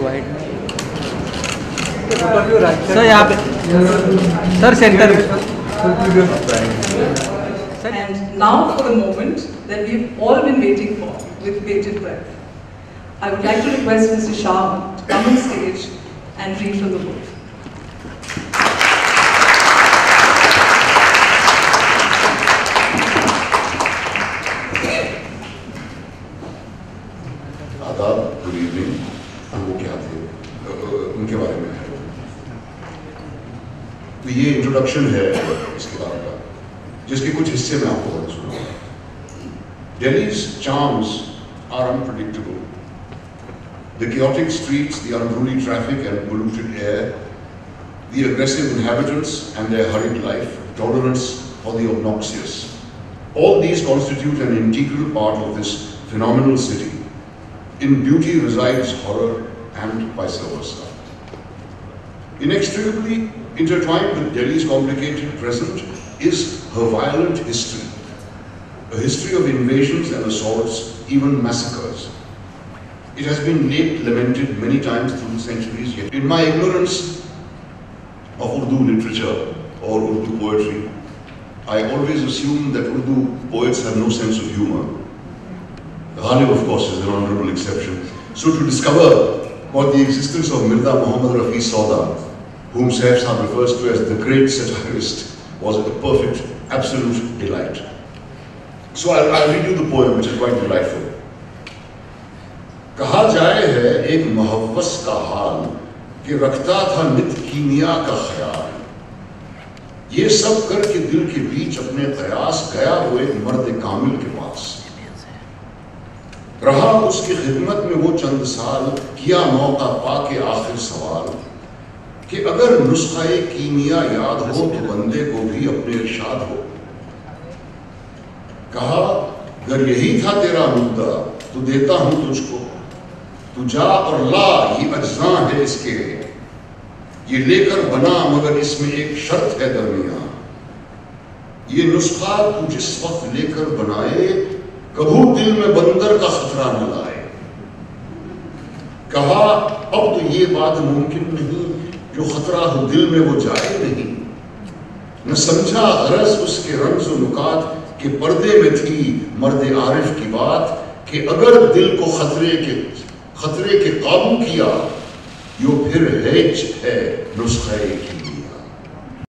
Wide sir, यहाँ पे sir centre में। And now for the moment that we've all been waiting for with bated breath. I would like to request Mr. Shah to come on stage and read from the book. Good evening. वो क्या थे उनके बारे में है, तो ये introduction है इस किताब का, जिसके कुछ हिस्से में आपको बता सुनाऊंगा। Delhi's charms are unpredictable. The chaotic streets, the unruly traffic and polluted air, the aggressive inhabitants and their hurried life, tolerance for the obnoxious. All these constitute an integral part of this phenomenal city. In beauty resides horror and vice versa. Inextricably intertwined with Delhi's complicated present is her violent history. A history of invasions and assaults, even massacres. It has been lamented many times through the centuries, yet in my ignorance of Urdu literature or Urdu poetry, I always assumed that Urdu poets have no sense of humor. Ghalib, of course, is an honorable exception. So to discover about the existence of Mirza Muhammad Rafi Sauda, whom Saif Sahab refers to as the great satirist, was a perfect, absolute delight. So I'll read you the poem, which is quite delightful. कहा जाए है एक मुहव्वस का हाल कि रखता था नित कीमिया का ख्याल, ये सब करके दिल के बीच अपने कयास गया वो एक मर्द कामिल के पास, रहा उसकी खिदमत में वो चंद साल, किया मौका पाके आखिर सवाल कि अगर नुस्खे कीमिया याद हो तो बंदे को भी अपने इरशाद हो। कहा अगर यही था तेरा मुद्दा तो देता हूं तुझको, तू जा और ला, ये अज्जा है इसके, ये लेकर बना मगर इसमें एक शर्त है दरमियान, ये नुस्खा तू जिस वक्त लेकर बनाए कभू दिल में बंदर का खतरा न लाए। कहा अब तो ये बात मुमकिन नहीं, जो खतरा हो दिल में वो जाए नहीं। न समझा गरज उसके रंज व नुकात के पर्दे में थी मर्द आरिफ की बात, कि अगर दिल को खतरे के काबू किया, यो फिर है नुस्खे की।